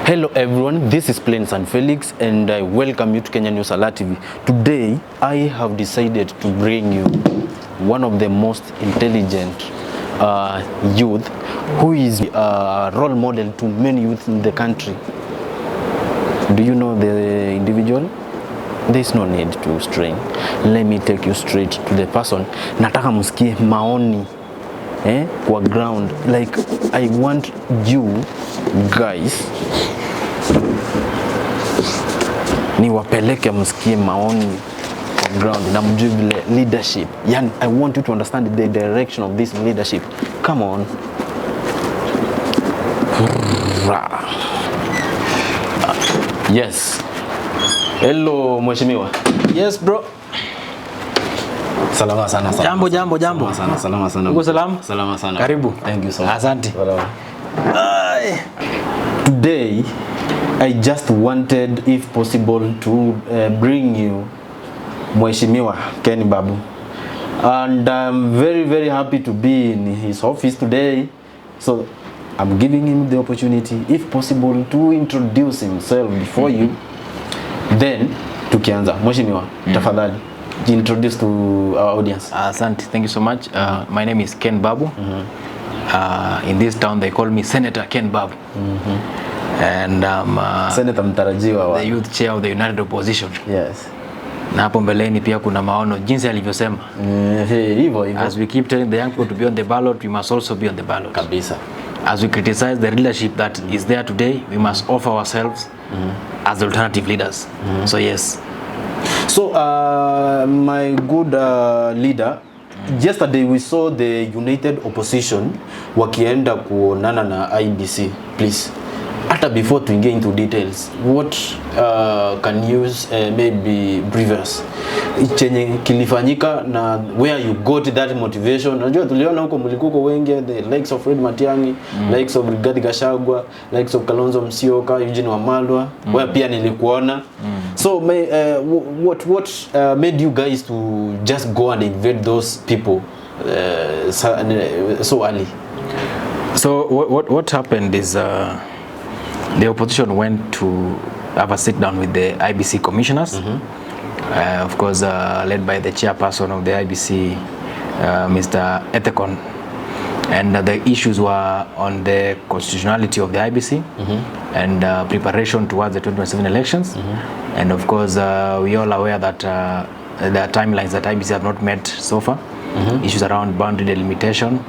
Hello everyone, this is Plains and Felix and I welcome you to Kenyan News Alert TV. Today I have decided to bring you one of the most intelligent youth who is a role model to many youth in the country. Do you know the individual? There is no need to strain. Let me take you straight to the person. Nataka msikie maoni kwa ground. Like I want you guys ni wapeleke msikie maoni on ground na mjue vile leadership. Yani I want you to understand the direction of this leadership. Come on. Yes. Hello mheshimiwa. Yes bro. Salama sana. Jambo. Salama sana. Uko salama? Salama sana. Karibu. Thank you so much. Asante. Today I just wanted, if possible, to bring you Mheshimiwa Ken Babu, and I'm very happy to be in his office today. So I'm giving him the opportunity, if possible, to introduce himself before you. Then tukianza, Mheshimiwa, tafadhali introduce to our audience. Asante. Thank you so much. My name is Ken Babu. In this town they call me Senator Ken Babu. And Senator mtarajiwa wa the youth chair of the United Opposition. Yes. Na hapo mbeleni pia kuna maono jinsi alivyosema. Hivyo. As we keep telling the young people to be on the ballot, we must also be on the ballot. Kabisa. As we criticize the leadership that is there today, we must offer ourselves as alternative leaders. So yes. So my good leader, yesterday we saw the United Opposition wakienda kuonana na Iebc. Please, after before to get into details, what can you maybe brief us chenye kilifanyika na where you got that motivation? Unajua tuliona huko mlikuko wengi, the likes of Matiang'I, likes of Gachagua, likes of Kalonzo Musyoka, Wamalwa, where pia nilikuona. So what made you guys to just go and invade those people so early? So what happened is the opposition went to have a sit down with the Iebc commissioners, of course led by the chairperson of the Iebc, Mr. Ethekon, and the issues were on the constitutionality of the Iebc and preparation towards the 2027 elections, and of course we all aware that the timelines that Iebc have not met so far, issues around boundary delimitation,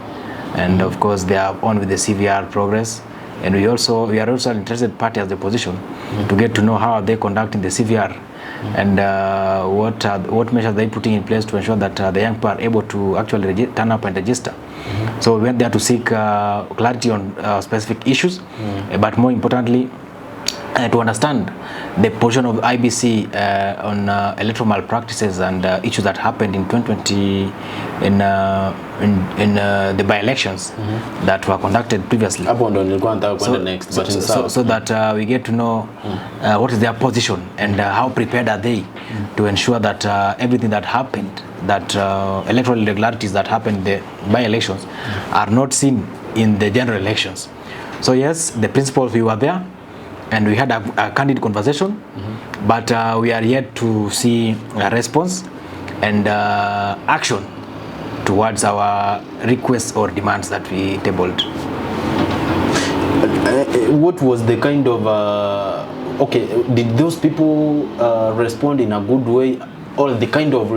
and of course they are on with the CVR progress. And we are also interested party as the opposition to get to know how are they conducting the CVR and what measures they putting in place to ensure that the young people are able to actually turn up and register. So we went there to seek clarity on specific issues, but more importantly to understand the position of Iebc on electoral malpractices and issues that happened in 2020 in the by-elections that were conducted previously. So that we get to know what is their position and how prepared are they to ensure that everything that happened, that electoral irregularities that happened in the by-elections are not seen in the general elections. So yes, the principals, we were there and we had a candid conversation, but we are yet to see a response and action towards our requests or demands that we tabled. What was the kind of okay, did those people respond in a good way, or the kind of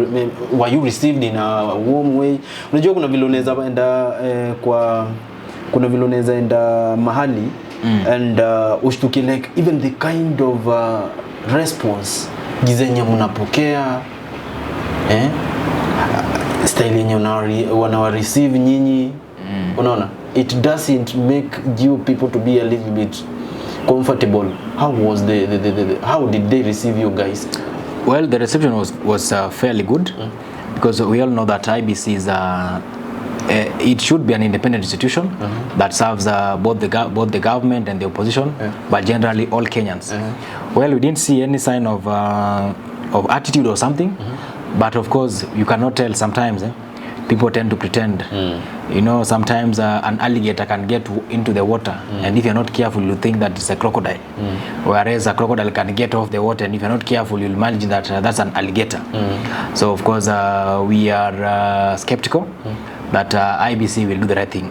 were you received in a warm way? Unajua kuna vile unaweza enda kuna vile unaweza enda mahali and ushtuki like even the kind of response gizenye mnapokea style yenye wana receive nyinyi, unaona, it doesn't make you people to be a little bit comfortable. How was how did they receive you guys? Well, the reception was fairly good, because we all know that Iebc is it should be an independent institution that serves both the government and the opposition, but generally all Kenyans. Well, we didn't see any sign of attitude or something, but of course you cannot tell sometimes people tend to pretend. You know, sometimes an alligator can get into the water, and if you're not careful, you think that it's a crocodile. Whereas a crocodile can get off the water, and if you're not careful, you'll imagine that that's an alligator. So of course, we are skeptical that IEBC will do the right thing,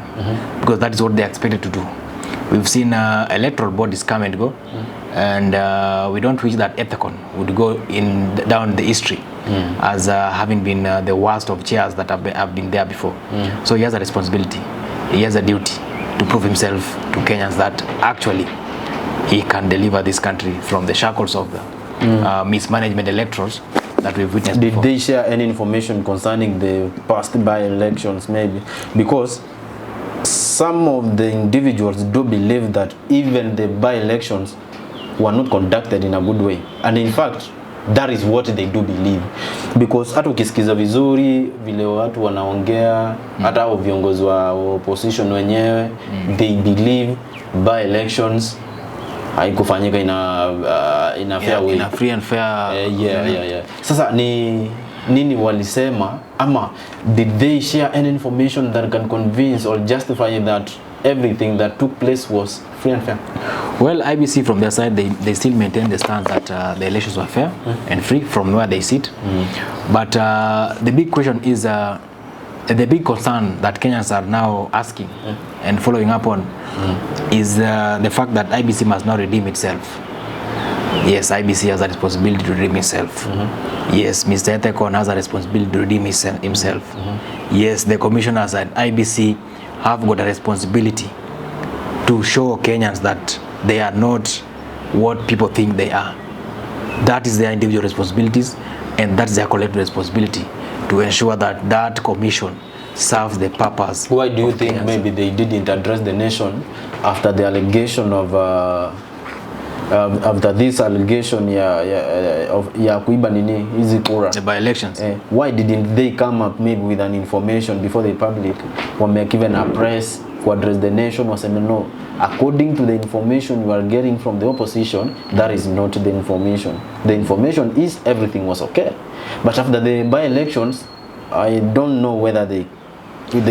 because that is what they expected to do. We've seen electoral bodies come and go, and we don't wish that Ethicon would go down the history as having been the worst of chairs that have been there before. So he has a responsibility, he has a duty to prove himself to Kenyans that actually he can deliver this country from the shackles of the mismanagement electors that we've witnessed before. Did they share any information concerning the past by-elections maybe? Because some of the individuals do believe that even the by-elections were not conducted in a good way, and in fact that is what they do believe, because hata ukisikiza vizuri vile watu wanaongea hata viongozi wa opposition wenyewe they believe by-elections haikufanyika in a fair way, in a free and fair Sasa ni nini walisema, ama did they share any information that can convince or justify that everything that took place was free and fair? Well, IEBC from their side, they still maintain the stance that the elections were fair and free from where they sit. But the big question is, the big concern that Kenyans are now asking and following up on is the fact that IEBC must now redeem itself. Yes, IEBC has a responsibility to redeem itself. Yes, Mr. Ethicon has a responsibility to redeem himself. Yes, the commissioners at IEBC have got a responsibility to show Kenyans that they are not what people think they are. That is their individual responsibilities, and that's their collective responsibility to ensure that that commission serves the purpose. Why do you think Kenyans maybe they didn't address the nation after the allegation of after this allegation ya kuiba nini hizi kura, the by-elections? Why didn't they come up maybe with an information before the public, were given a press to address the nation, was saying no, according to the information you are getting from the opposition, that is not the information. The information is everything was okay, but after the by-elections I don't know whether they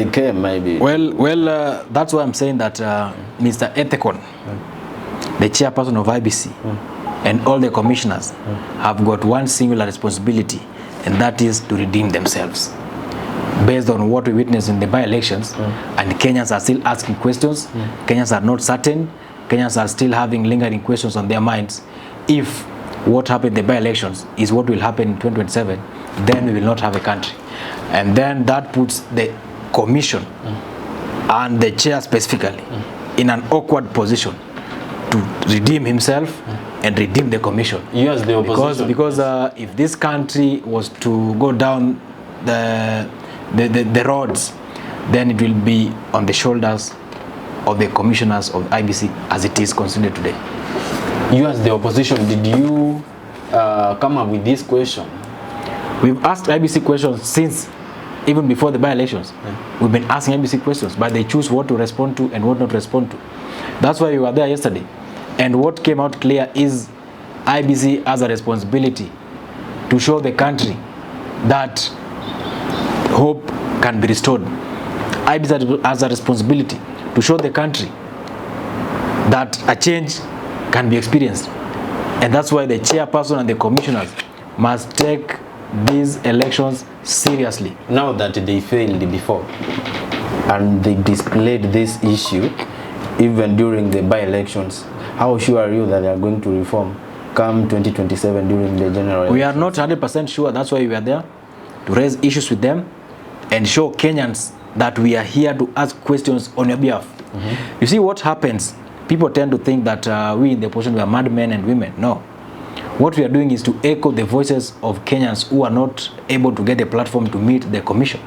came maybe. Well, that's why I'm saying that Mr. Ethicon, the chairperson of IEBC, and all the commissioners have got one singular responsibility, and that is to redeem themselves. Based on what we witnessed in the by-elections, and Kenyans are still asking questions, Kenyans are not certain, Kenyans are still having lingering questions on their minds. If what happened in the by-elections is what will happen in 2027, then we will not have a country. And then that puts the commission and the chair specifically in an awkward position to redeem himself and redeem the commission. Yes, the opposition. Because if this country was to go down the roads, then it will be on the shoulders of the commissioners of IEBC as it is considered today. You as the opposition, did you come up with this question? We've asked IEBC questions since even before the by-elections. We've been asking IEBC questions, but they choose what to respond to and what not to respond to. That's why we were there yesterday. And what came out clear is IEBC has a responsibility to show the country that hope can be restored. IEBC has a responsibility to show the country that a change can be experienced. And that's why the chairperson and the commissioners must take these elections seriously. Now that they failed before and they displayed this issue even during the by-elections, how sure are you that they are going to reform come 2027 during the general elections? We are not 100% sure. That's why we are there, to raise issues with them and show Kenyans that we are here to ask questions on your behalf. You see what happens, people tend to think that we in the opposition we are madmen and women. No. What we are doing is to echo the voices of Kenyans who are not able to get a platform to meet the commission.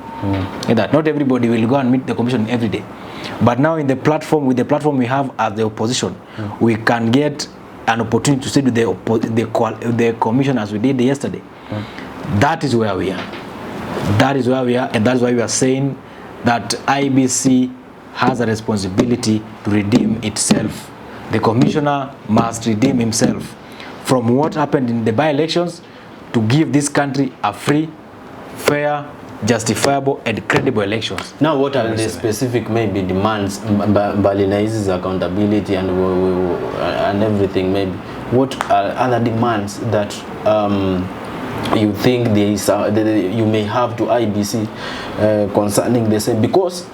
That not everybody will go and meet the commission every day. But now in the platform, with the platform we have as the opposition, we can get an opportunity to sit with the commission as we did yesterday. That is where we are. That is where we are, and that's why we are saying that IEBC has a responsibility to redeem itself. The commissioner must redeem himself from what happened in the by-elections to give this country a free, fair, justifiable and credible elections. Now, what are the specific maybe demands, Balinaise's accountability and everything maybe? What are other demands that you think you may have to IEBC concerning the same? Because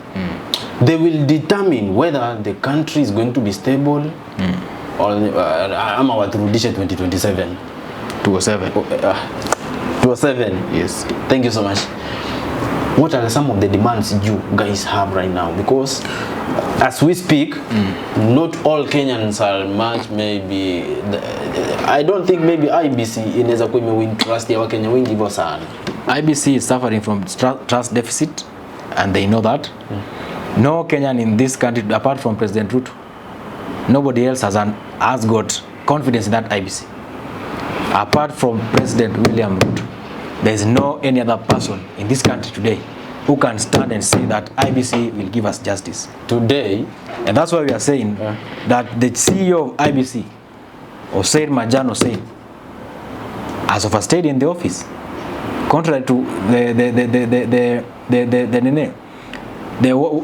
they will determine whether the country is going to be stable or ama waturudishe 2027. 207. 207. Yes. Thank you so much. What are some of the demands you guys have right now? Because as we speak, not all Kenyans are much maybe. I don't think maybe IEBC inaweza kuwa imewin trust ya Wakenya wengi hivyo sana. IEBC is suffering from trust deficit, and they know that. No Kenyan in this country, apart from President Ruto, nobody else has got confidence in that IEBC. Apart from President William Ruto, there is no any other person in this country today who can stand and say that IEBC will give us justice Today, and that's why we are saying that the CEO of IEBC, Hussein Majan Hussein, has overstayed in the office, contrary to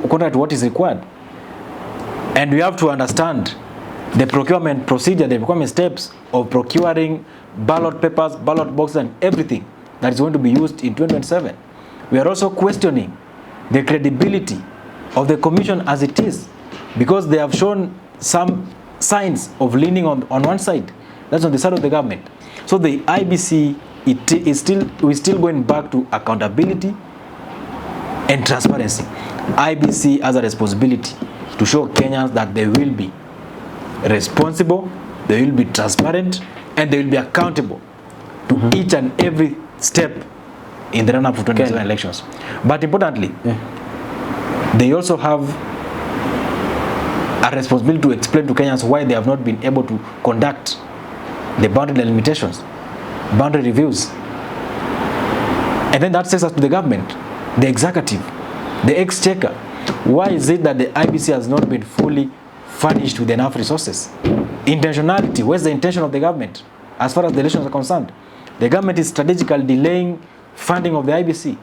contrary to what is required. And we have to understand the procurement procedure, the procurement steps of procuring ballot papers, ballot boxes, and everything that is going to be used in 2027. We are also questioning the credibility of the commission as it is, because they have shown some signs of leaning on one side. That's on the side of the government. So the IEBC, we're still going back to accountability and transparency. IEBC has a responsibility to show Kenyans that they will be responsible, they will be transparent, and they will be accountable to each and every step in the run-up to 2027 elections. But importantly, they also have a responsibility to explain to Kenyans why they have not been able to conduct the boundary delimitations, boundary reviews. And then that takes us to the government, the executive, the exchequer. Why is it that the IEBC has not been fully furnished with enough resources? Intentionality. Where's the intention of the government as far as the elections are concerned? The government is strategically delaying funding of the IEBC,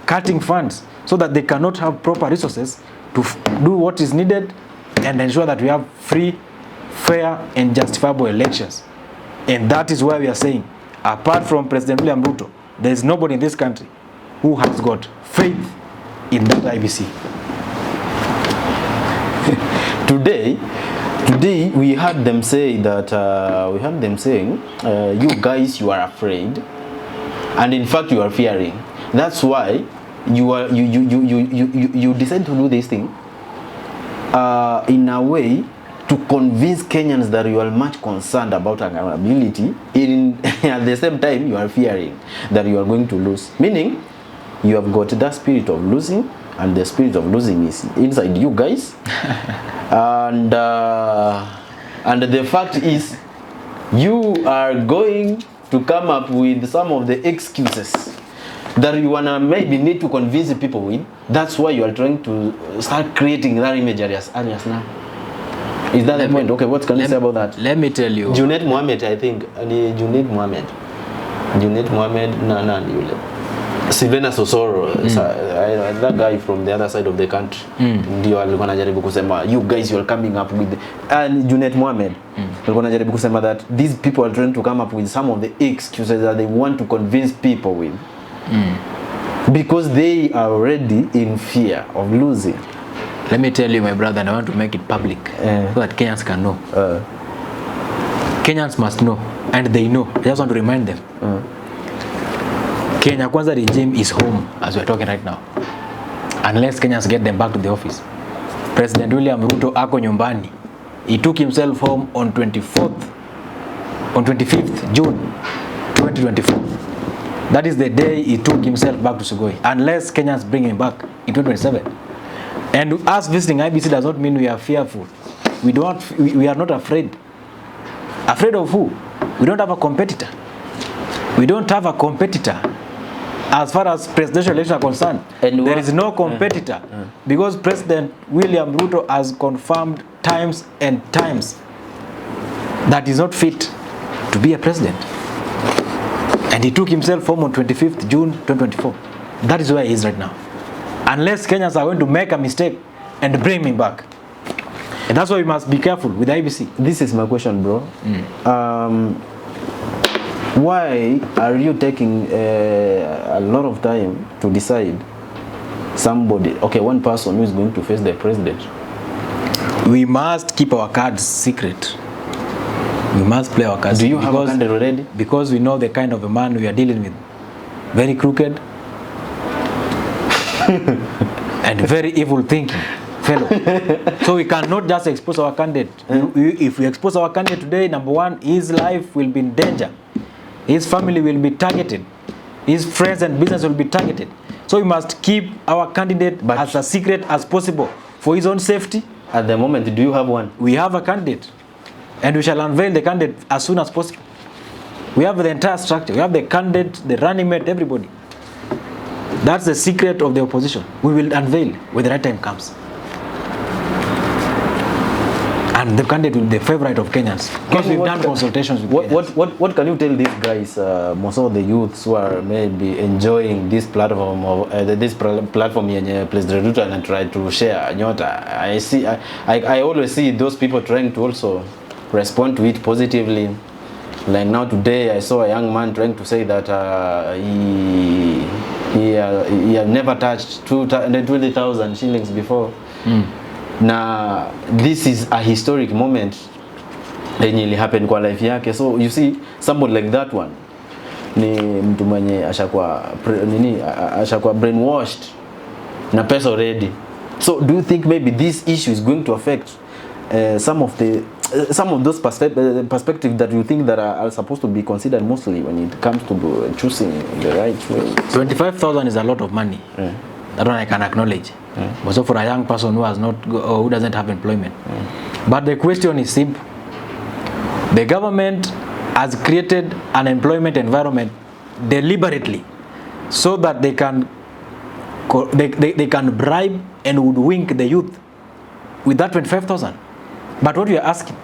cutting funds so that they cannot have proper resources to do what is needed and ensure that we have free, fair, and justifiable elections. And that is why we are saying, apart from President William Ruto, there is nobody in this country who has got faith in that IEBC. Today we heard them say that you guys, you are afraid, and in fact you are fearing. That's why you decide to do this thing in a way to convince Kenyans that you are much concerned about accountability. At the same time, you are fearing that you are going to lose. Meaning, you have got that spirit of losing, and the spirit of losing is inside you guys. And the fact is, you are going to come up with some of the excuses that you wanna maybe need to convince people with. That's why you are trying to start creating that image as now. Is that the point? Okay, what can you say about that? Let me tell you. Junaid Mohammed, I think. Junaid Mohammed, Sylvena Sosoro, that guy from the other side of the country. Ndio alikuwa anajaribu kusema, you guys, you are coming up with and Junaid Mohammed alikuwa anajaribu kusema that these people are trying to come up with some of the excuses that they want to convince people with. Because they are already in fear of losing. Let me tell you, my brother, and I want to make it public so that Kenyans can know. Kenyans must know, and they know. I just want to remind them. Kenya Kwanza regime is home as we're talking right now. Unless Kenyans get them back to the office. President William Ruto ako nyumbani. He took himself home on 25th June 2024. That is the day he took himself back to Sugoi. Unless Kenyans bring him back in 2027. And us visiting IEBC does not mean we are fearful. We are not afraid. Afraid of who? We don't have a competitor. We don't have a competitor as far as presidential elections are concerned. And there is no competitor because President William Ruto has confirmed times and times that he's not fit to be a president. And he took himself home on 25th June 2024. That is where he is right now. Unless Kenyans are going to make a mistake and bring him back. And that's why we must be careful with the IEBC. This is my question, bro. Why are you taking a lot of time to decide somebody, one person who is going to face the president? We must keep our cards secret. We must play our cards. Do you have a candidate already? Because we know the kind of a man we are dealing with. Very crooked and very evil thinking fellow. So we cannot just expose our candidate. If we expose our candidate today, number one, his life will be in danger. His family will be targeted. His friends and business will be targeted. So we must keep our candidate as a secret as possible for his own safety. At the moment, do you have one? We have a candidate. And we shall unveil the candidate as soon as possible. We have the entire structure. We have the candidate, the running mate, everybody. That's the secret of the opposition. We will unveil when the right time comes. And the candidate will be the favorite of Kenyans. Because we've done consultations with Kenyans. What can you tell these guys, most of the youths who are maybe enjoying this platform of platform yenye President Ruto and try to share nyota? I always see those people trying to also respond to it positively. Like now today, I saw a young man trying to say that he had never touched 220,000 shillings before. Now, this is a historic moment yenye ili happen kwa life yake. So you see, somebody like that one ni mtu mwenye ashakuwa brainwashed na pesa already. So do you think maybe this issue is going to affect some of those perspectives that you think that are supposed to be considered mostly when it comes to choosing the right way? 25,000 is a lot of money. That one I can acknowledge. But so for a young person who has not, or who doesn't have employment. But the question is simple. The government has created an employment environment deliberately so that they can bribe and hoodwink the youth with that 25,000. But what we are asking,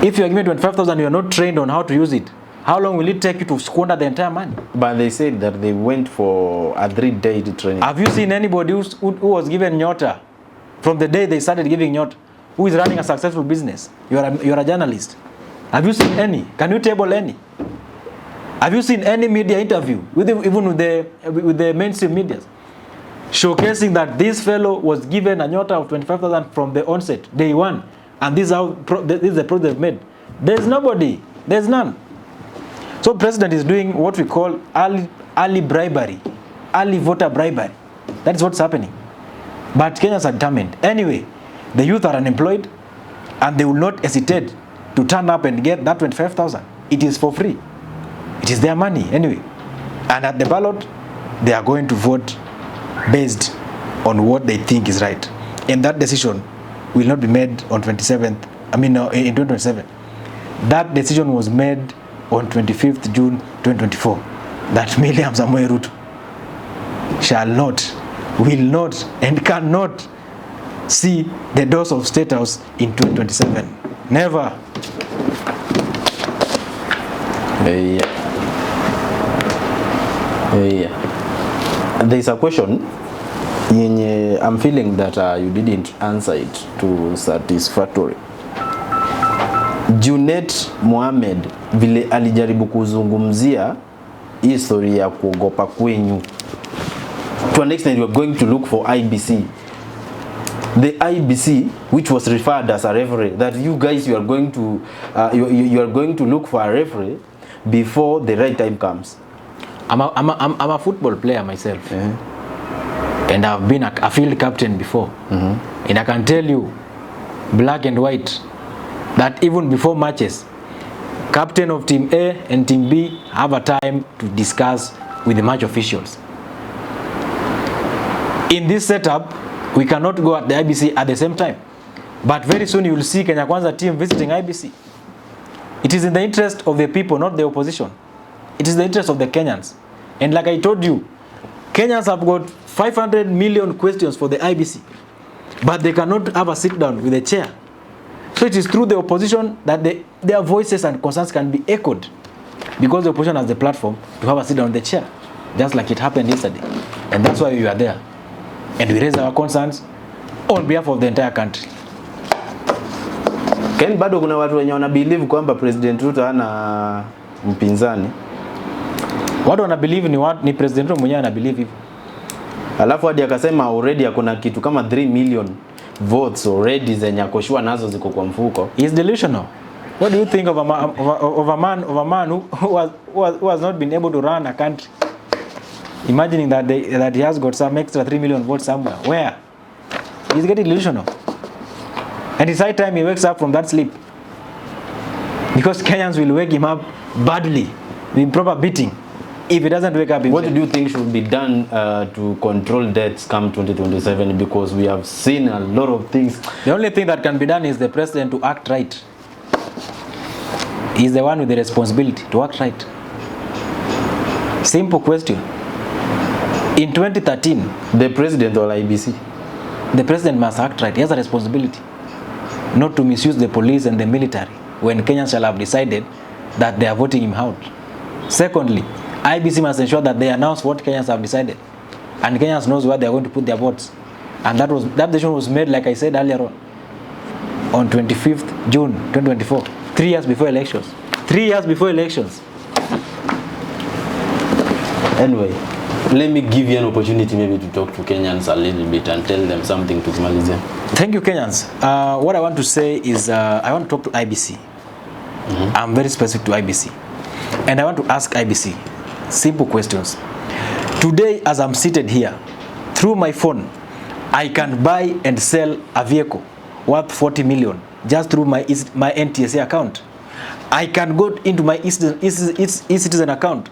if you are given 25,000, you are not trained on how to use it, how long will it take you to squander the entire money? But they said that they went for a 3-day training. Have you seen anybody who was given nyota from the day they started giving nyota, who is running a successful business? You are a journalist. Have you seen any? Can you table any? Have you seen any media interview, even with the mainstream media, showcasing that this fellow was given a nyota of 25,000 from the onset, day one, and this is the product they've made? There's nobody. There's none. So president is doing what we call early bribery, early voter bribery. That is what's happening. But Kenyans are determined. Anyway, the youth are unemployed, and they will not hesitate to turn up and get that 25,000. It is for free. It is their money anyway. And at the ballot, they are going to vote based on what they think is right. And that decision will not be made on 27th, in 2027. That decision was made on 25th June 2024. That William Samoei Ruto shall not, will not, and cannot see the doors of State House in 2027. Never. There is a question yenye I'm feeling that you didn't answer it to satisfactory. Junet Mohamed vile alijaribu kuzungumzia hii story ya kuogopa kwenyu. To an extent you are going to look for IEBC. The IEBC, which was referred as a referee, that you guys you are going to look for a referee before the right time comes. I'm a football player myself. And I've been a field captain before. And I can tell you, black and white, that even before matches, captain of team A and team B have a time to discuss with the match officials. In this setup, we cannot go at the IEBC at the same time. But very soon you will see Kenya Kwanza team visiting IEBC. It is in the interest of the people, not the opposition. It is the interest of the Kenyans. And like I told you, Kenyans have got 500 million questions for the IEBC, but they cannot have a sit down with the chair. So it is through the opposition that their voices and concerns can be echoed, because the opposition has the platform to have a sit down with the chair. just like it happened yesterday. And that's why we are there. And we raise our concerns on behalf of the entire country. Ken, bado kuna watu wenye wana believe kwamba President Ruto hana mpinzani. Watu wana believe ni President Ruto mwenyewe ana believe hivyo. Alafu hadi akasema already akona kitu kama 3 million votes already zenye akoshua nazo ziko kwa mfuko. He is delusional. What do you think of a man who has not been able to run a country? Imagining that he has got some extra 3 million votes somewhere. Where? He's getting delusional. And it's high time he wakes up from that sleep. Because Kenyans will wake him up badly, with proper beating, if he doesn't wake up. What do you think should be done to control deaths come 2027? Because we have seen a lot of things. The only thing that can be done is the president to act right. He's the one with the responsibility to act right. Simple question. In 2013, the president or Iebc? The president must act right. He has a responsibility not to misuse the police and the military when Kenyans shall have decided that they are voting him out. Secondly, Iebc must ensure that they announce what Kenyans have decided, and Kenyans knows where they are going to put their votes. And that decision was made, like I said earlier on 25th June 2024, 3 years before elections. 3 years before elections. Anyway, let me give you an opportunity maybe to talk to Kenyans a little bit and tell them something to Malaysia. Thank you, Kenyans. What I want to say is I want to talk to Iebc. I'm very specific to Iebc. And I want to ask Iebc simple questions. Today, as I'm seated here, through my phone, I can buy and sell a vehicle worth 40 million just through my NTSA account. I can go into my e-citizen account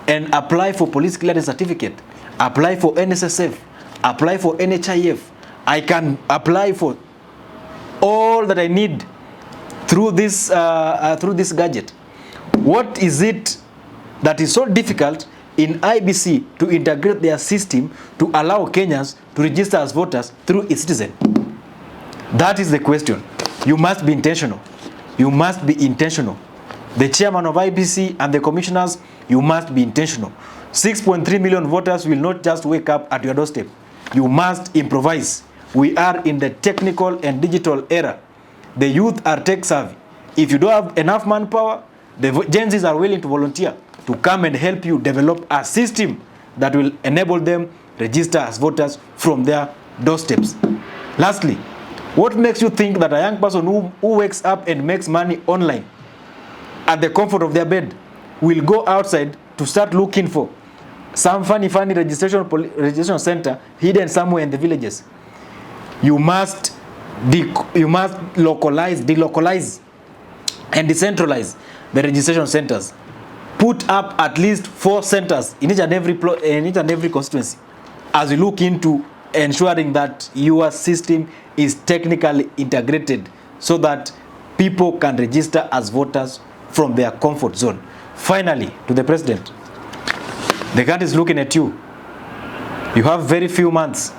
and apply for police clearance certificate, apply for NSSF, apply for NHIF. I can apply for all that I need through this gadget. What is it that is so difficult in Iebc to integrate their system to allow Kenyans to register as voters through e-citizen? That is the question. You must be intentional. You must be intentional. The chairman of Iebc and the commissioners, you must be intentional. 6.3 million voters will not just wake up at your doorstep. You must improvise. We are in the technical and digital era. The youth are tech savvy. If you don't have enough manpower, the Gen Zs are willing to volunteer to come and help you develop a system that will enable them register as voters from their doorsteps. Lastly, what makes you think that a young person who wakes up and makes money online at the comfort of their bed will go outside to start looking for some funny registration center hidden somewhere in the villages? You must delocalize and decentralize the registration centers. Put up at least 4 centers in each and every constituency as we look into ensuring that your system is technically integrated so that people can register as voters from their comfort zone. Finally, to the president, the country is looking at you. You have very few months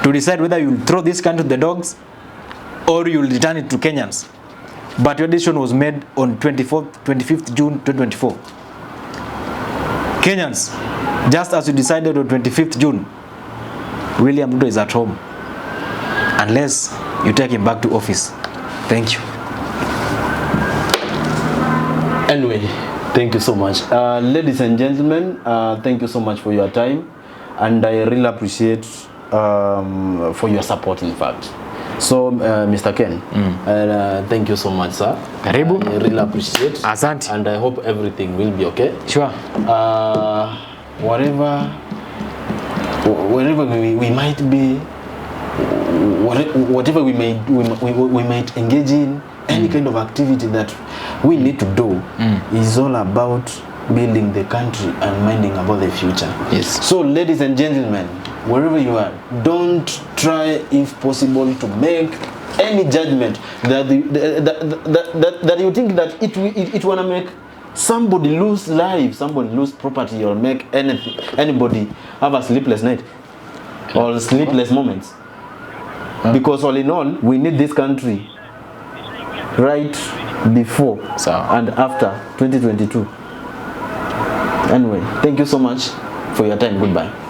to decide whether you will throw this country to the dogs or you will return it to Kenyans. But your decision was made on 25th June 2024. Kenyans, just as you decided on 25th June, William Ruto is at home unless you take him back to office. Thank you. Anyway, thank you so much. Ladies and gentlemen, thank you so much for your time. And I really appreciate for your support, in fact. So, Mr. Ken, thank you so much, sir. Karibu. I really appreciate. Asante. And I hope everything will be okay. Sure. Wherever we might be, whatever we might engage in, any kind of activity that we need to do is all about building the country and minding about the future. Yes. So, ladies and gentlemen, wherever you are, don't try, if possible, to make any judgment that that you think that it wanna make somebody lose life, somebody lose property, or make anybody have a sleepless night or sleepless moments. Because all in all, we need this country right before and after 2022. Anyway, thank you so much. for your time. Goodbye.